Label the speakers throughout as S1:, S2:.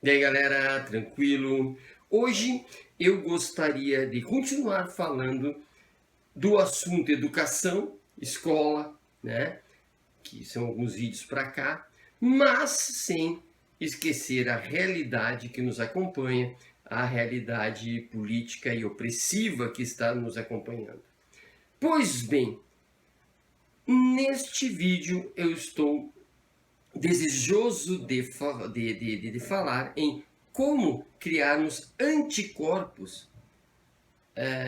S1: E aí, galera, tranquilo? Hoje eu gostaria de continuar falando do assunto educação, escola, né? Que são alguns vídeos para cá, mas sem esquecer a realidade que nos acompanha, a realidade política e opressiva que está nos acompanhando. Pois bem, neste vídeo eu estou desejoso de falar em como criarmos anticorpos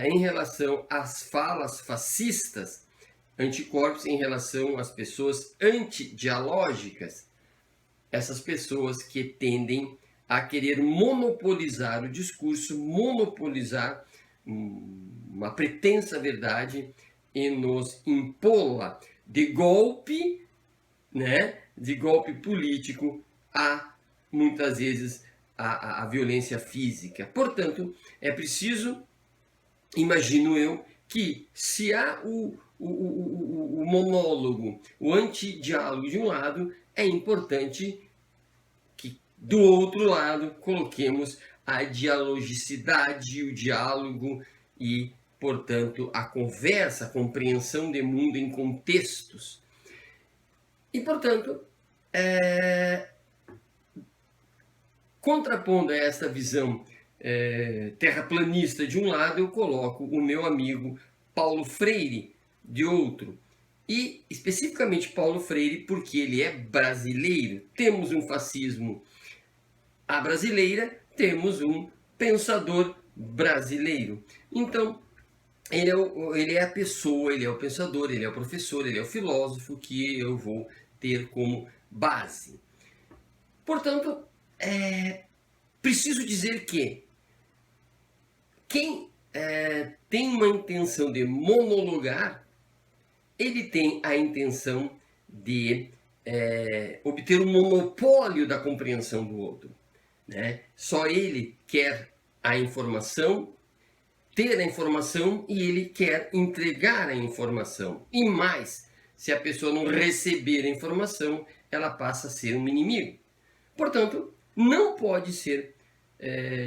S1: em relação às falas fascistas, anticorpos em relação às pessoas antidialógicas, essas pessoas que tendem a querer monopolizar o discurso, monopolizar uma pretensa verdade e nos impô-la de golpe, né, de golpe político a, muitas vezes, a violência física. Portanto, é preciso, imagino eu, que se há o monólogo, o antidiálogo de um lado, é importante que do outro lado coloquemos a dialogicidade, o diálogo e, portanto, a conversa, a compreensão de mundo em contextos. E, portanto, contrapondo a esta visão terraplanista de um lado, eu coloco o meu amigo Paulo Freire de outro. E especificamente Paulo Freire, porque ele é brasileiro. Temos um fascismo à brasileira, temos um pensador brasileiro. Então, ele é a pessoa, ele é o pensador, ele é o professor, ele é o filósofo que eu vou ter como base. Portanto, preciso dizer que quem tem uma intenção de monologar, ele tem a intenção de obter o monopólio da compreensão do outro. Né? Só ele quer a informação, ter a informação e ele quer entregar a informação. E mais, se a pessoa não receber a informação, ela passa a ser um inimigo. Portanto, não pode ser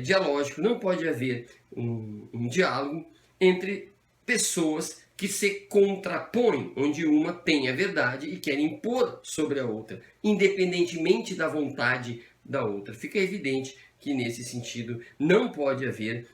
S1: dialógico, não pode haver um diálogo entre pessoas que se contrapõem, onde uma tem a verdade e quer impor sobre a outra, independentemente da vontade da outra. Fica evidente que, nesse sentido, não pode haver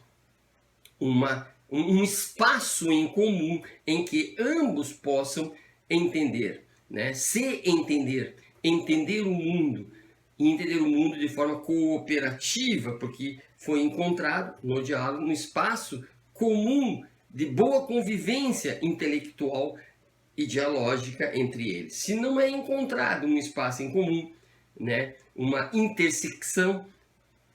S1: um espaço em comum em que ambos possam entender, né? Se entender, entender o mundo, e entender o mundo de forma cooperativa, porque foi encontrado no diálogo um espaço comum de boa convivência intelectual e dialógica entre eles. Se não é encontrado um espaço em comum, né, uma intersecção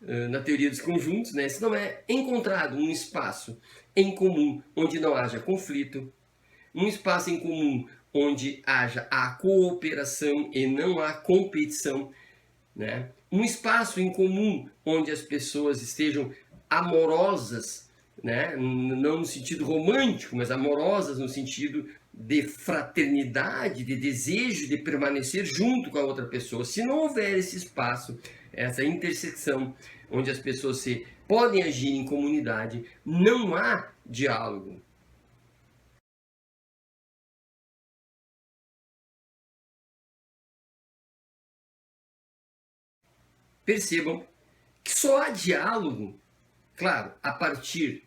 S1: na teoria dos conjuntos, né, se não é encontrado um espaço em comum onde não haja conflito, um espaço em comum onde haja a cooperação e não a competição, né? Um espaço em comum onde as pessoas estejam amorosas, né? Não no sentido romântico, mas amorosas no sentido de fraternidade, de desejo de permanecer junto com a outra pessoa. Se não houver esse espaço, essa intersecção, onde as pessoas podem agir em comunidade, não há diálogo. Percebam que só há diálogo, claro, a partir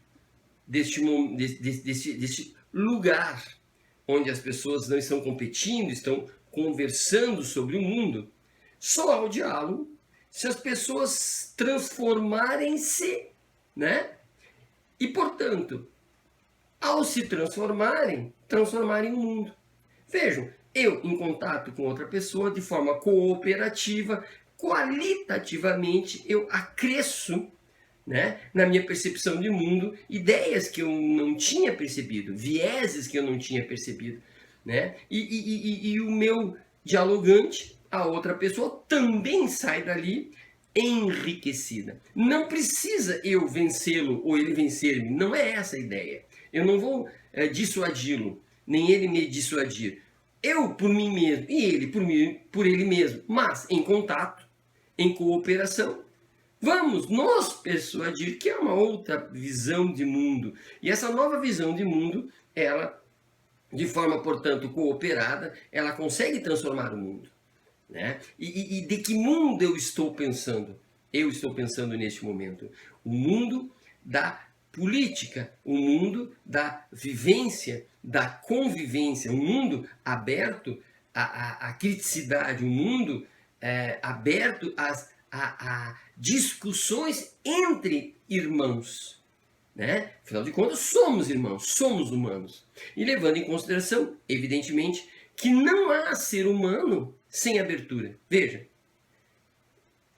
S1: deste lugar onde as pessoas não estão competindo, estão conversando sobre o mundo. Só há o diálogo se as pessoas transformarem-se, né? E, portanto, ao se transformarem o mundo. Vejam, eu em contato com outra pessoa de forma cooperativa, qualitativamente eu acresço, né, na minha percepção de mundo, ideias que eu não tinha percebido, vieses que eu não tinha percebido, né? E o meu dialogante, a outra pessoa, também sai dali enriquecida. Não precisa eu vencê-lo ou ele vencer-me, não é essa a ideia. Eu não vou dissuadi-lo, nem ele me dissuadir. Eu por mim mesmo e ele por ele mesmo, mas em contato, em cooperação, Vamos nos persuadir que há uma outra visão de mundo. E essa nova visão de mundo, ela, de forma, portanto, cooperada, ela consegue transformar o mundo. Né? E de que mundo eu estou pensando? Eu estou pensando neste momento. O mundo da política, o mundo da vivência, da convivência, um mundo aberto à criticidade, um mundo aberto a discussões entre irmãos. Né? Afinal de contas, somos irmãos, somos humanos. E levando em consideração, evidentemente, que não há ser humano sem abertura. Veja,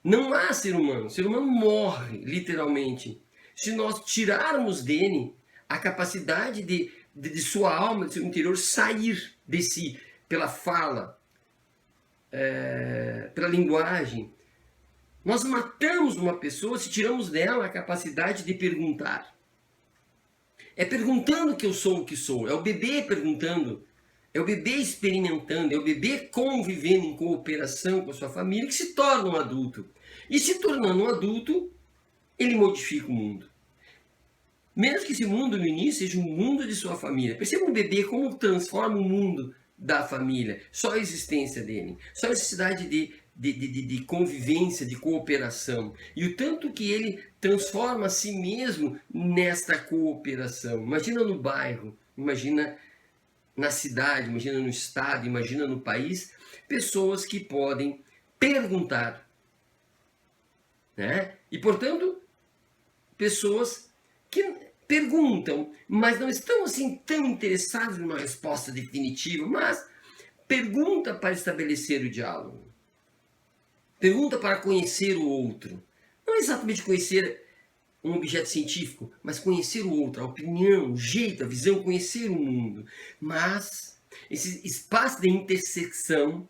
S1: não há ser humano. O ser humano morre, literalmente, se nós tirarmos dele a capacidade de sua alma, de seu interior, sair de si pela fala, pela linguagem. Nós matamos uma pessoa se tiramos dela a capacidade de perguntar. É perguntando que eu sou o que sou. É o bebê perguntando. É o bebê experimentando. É o bebê convivendo em cooperação com a sua família que se torna um adulto. E se tornando um adulto, ele modifica o mundo. Mesmo que esse mundo no início seja um mundo de sua família. Perceba o bebê como transforma o mundo da família. Só a existência dele. Só a necessidade de convivência, de cooperação. E o tanto que ele transforma a si mesmo nesta cooperação. Imagina no bairro, imagina na cidade, imagina no estado, imagina no país, pessoas que podem perguntar. Né? E, portanto, pessoas que perguntam, mas não estão assim tão interessadas numa resposta definitiva, mas pergunta para estabelecer o diálogo. Pergunta para conhecer o outro. Não exatamente conhecer um objeto científico, mas conhecer o outro, a opinião, o jeito, a visão, conhecer o mundo. Mas esse espaço de intersecção,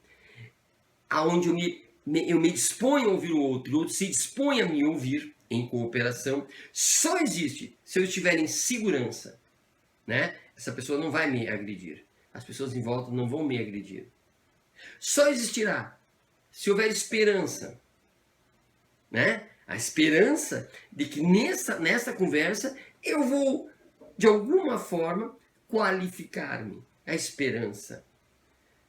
S1: aonde eu me disponho a ouvir o outro se dispõe a me ouvir em cooperação, só existe se eu estiver em segurança. Né? Essa pessoa não vai me agredir. As pessoas em volta não vão me agredir. Só existirá se houver esperança, né? A esperança de que nessa conversa eu vou, de alguma forma, qualificar-me. A esperança.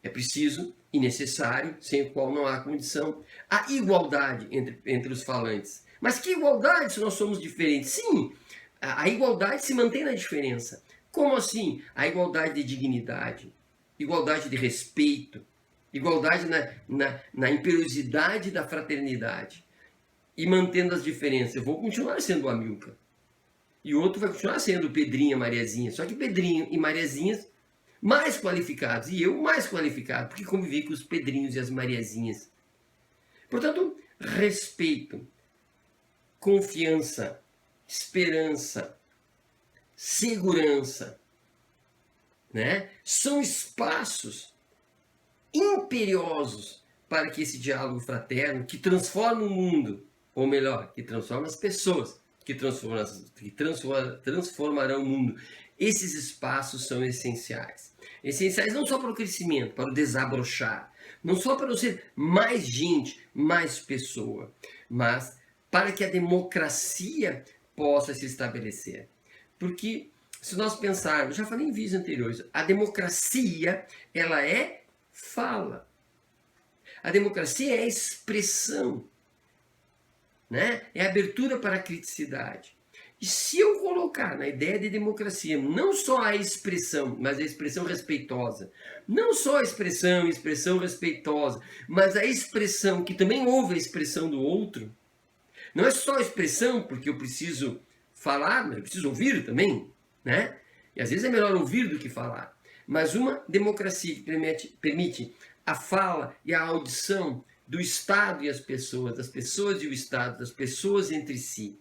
S1: É preciso e necessário, sem o qual não há condição, a igualdade entre os falantes. Mas que igualdade se nós somos diferentes? Sim, a igualdade se mantém na diferença. Como assim? A igualdade de dignidade, igualdade de respeito, igualdade na imperiosidade da fraternidade. E mantendo as diferenças. Eu vou continuar sendo o Amilcar. E o outro vai continuar sendo o Pedrinho e a Mariazinha. Só que Pedrinho e Mariazinhas mais qualificados. E eu mais qualificado, porque convivi com os Pedrinhos e as Mariazinhas. Portanto, respeito, confiança, esperança, segurança, né? São espaços imperiosos para que esse diálogo fraterno, que transforma o mundo, ou melhor, que transforma as pessoas, que transformarão o mundo. Esses espaços são essenciais. Essenciais não só para o crescimento, para o desabrochar, não só para eu ser mais gente, mais pessoa, mas para que a democracia possa se estabelecer. Porque se nós pensarmos, já falei em vídeos anteriores, a democracia, ela é fala. A democracia é expressão, né? É abertura para a criticidade. E se eu colocar na ideia de democracia não só a expressão, mas a expressão respeitosa, não só a expressão respeitosa, mas a expressão que também ouve a expressão do outro, não é só a expressão porque eu preciso falar, mas eu preciso ouvir também, né? E às vezes é melhor ouvir do que falar. Mas uma democracia que permite a fala e a audição do Estado e as pessoas, das pessoas e o Estado, das pessoas entre si.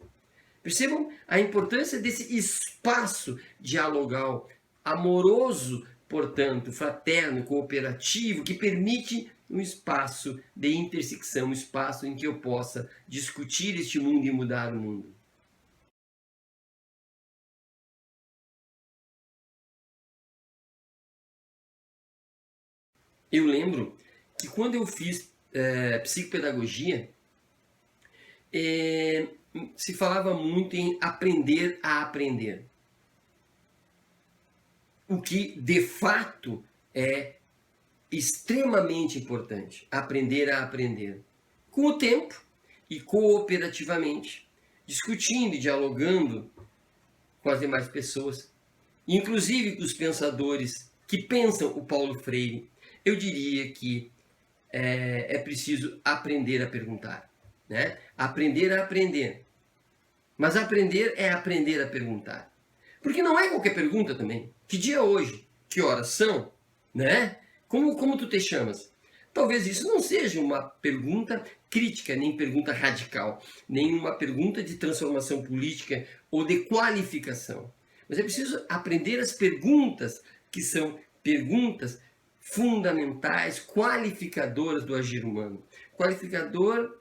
S1: Percebam a importância desse espaço dialogal, amoroso, portanto, fraterno, cooperativo, que permite um espaço de intersecção, um espaço em que eu possa discutir este mundo e mudar o mundo. Eu lembro que quando eu fiz psicopedagogia, se falava muito em aprender a aprender. O que, de fato, é extremamente importante. Aprender a aprender. Com o tempo e cooperativamente, discutindo e dialogando com as demais pessoas, inclusive com os pensadores que pensam o Paulo Freire, eu diria que é preciso aprender a perguntar, né? Aprender a aprender. Mas aprender é aprender a perguntar. Porque não é qualquer pergunta também. Que dia é hoje? Que horas são? Né? Como tu te chamas? Talvez isso não seja uma pergunta crítica, nem pergunta radical, nem uma pergunta de transformação política ou de qualificação. Mas é preciso aprender as perguntas que são perguntas fundamentais, qualificadoras do agir humano. Qualificador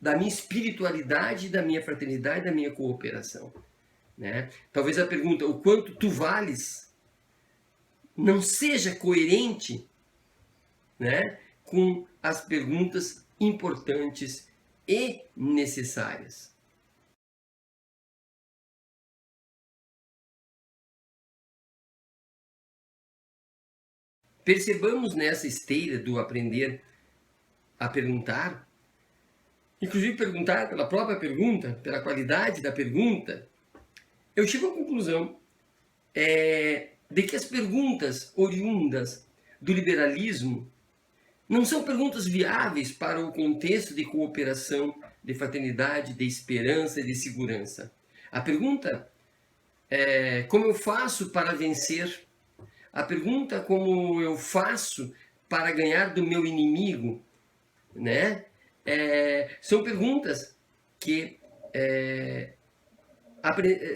S1: da minha espiritualidade, da minha fraternidade, da minha cooperação. Né? Talvez a pergunta, o quanto tu vales, não seja coerente, né, com as perguntas importantes e necessárias. Percebamos nessa esteira do aprender a perguntar, inclusive perguntar pela própria pergunta, pela qualidade da pergunta, eu chego à conclusão de que as perguntas oriundas do liberalismo não são perguntas viáveis para o contexto de cooperação, de fraternidade, de esperança e de segurança. A pergunta é como eu faço para vencer? A pergunta como eu faço para ganhar do meu inimigo, né? São perguntas que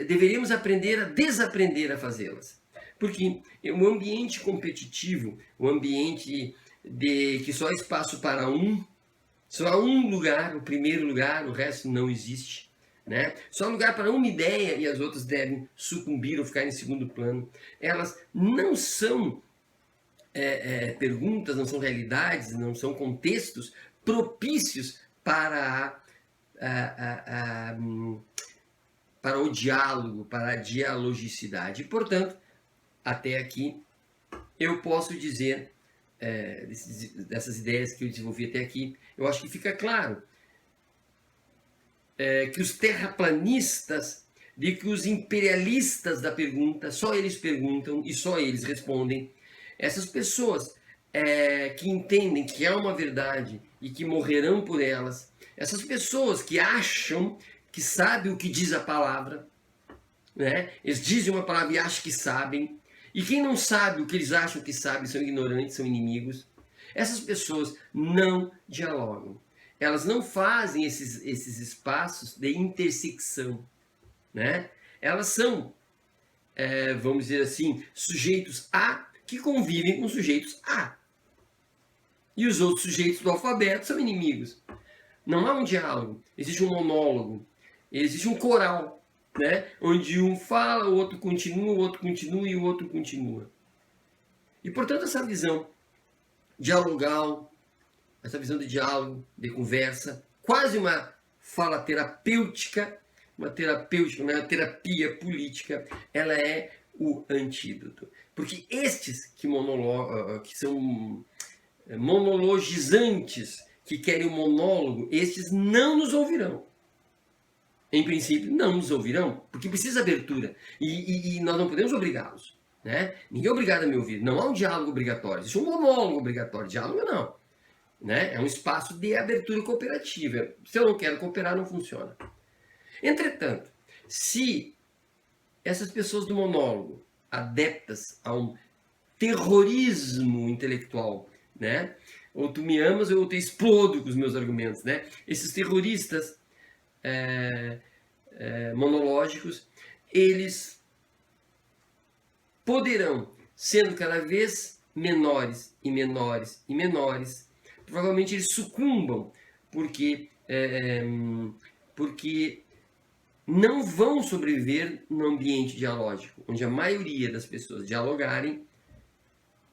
S1: deveríamos aprender a desaprender a fazê-las. Porque o ambiente competitivo, o ambiente de que só há espaço para só há um lugar, o primeiro lugar, o resto não existe. Né? Só há lugar para uma ideia e as outras devem sucumbir ou ficar em segundo plano. Elas não são perguntas, não são realidades, não são contextos propícios para para o diálogo, para a dialogicidade. Portanto, até aqui, eu posso dizer, dessas ideias que eu desenvolvi até aqui, eu acho que fica claro que os terraplanistas, de que os imperialistas da pergunta, só eles perguntam e só eles respondem. Essas pessoas que entendem que há uma verdade e que morrerão por elas, essas pessoas que acham que sabem o que diz a palavra, né? Eles dizem uma palavra e acham que sabem, e quem não sabe o que eles acham que sabem são ignorantes, são inimigos. Essas pessoas não dialogam. Elas não fazem esses espaços de intersecção, né? Elas são, vamos dizer assim, sujeitos A que convivem com sujeitos A. E os outros sujeitos do alfabeto são inimigos. Não há um diálogo, existe um monólogo, existe um coral, né? Onde um fala, o outro continua e o outro continua. E, portanto, essa visão dialogal, essa visão de diálogo, de conversa, quase uma fala terapêutica, uma terapia política, ela é o antídoto. Porque estes que são monologizantes, que querem um monólogo, estes não nos ouvirão. Em princípio, não nos ouvirão, porque precisa abertura. E nós não podemos obrigá-los. Né? Ninguém é obrigado a me ouvir. Não há um diálogo obrigatório. Existe um monólogo obrigatório. Diálogo não. Né? É um espaço de abertura cooperativa. Se eu não quero cooperar, não funciona. Entretanto, se essas pessoas do monólogo, adeptas a um terrorismo intelectual, né? Ou tu me amas ou eu te explodo com os meus argumentos, né? Esses terroristas monológicos, eles poderão, sendo cada vez menores e menores e menores, provavelmente eles sucumbam, porque não vão sobreviver no ambiente dialógico, onde a maioria das pessoas dialogarem.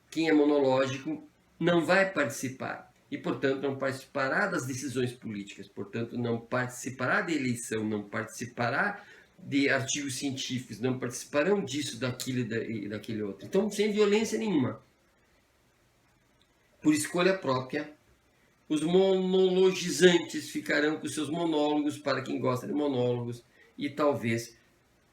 S1: Quem é monológico não vai participar. e, portanto, não participará das decisões políticas, portanto, não participará da eleição, não participará de artigos científicos, não participarão disso, daquilo e daquele outro. Então, sem violência nenhuma. Por escolha própria, os monologizantes ficarão com seus monólogos, para quem gosta de monólogos, e talvez,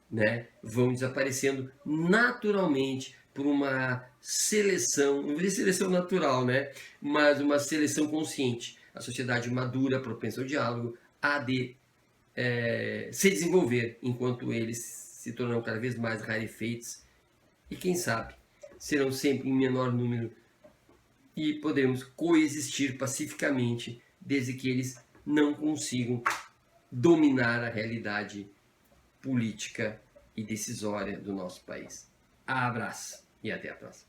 S1: né, vão desaparecendo naturalmente por uma seleção, não vou dizer seleção natural, né, mas uma seleção consciente. A sociedade madura, propensa ao diálogo, há de se desenvolver, enquanto eles se tornam cada vez mais rarefeitos e, quem sabe, serão sempre em menor número e poderemos coexistir pacificamente, desde que eles não consigam dominar a realidade política e decisória do nosso país. Abraço e até a próxima.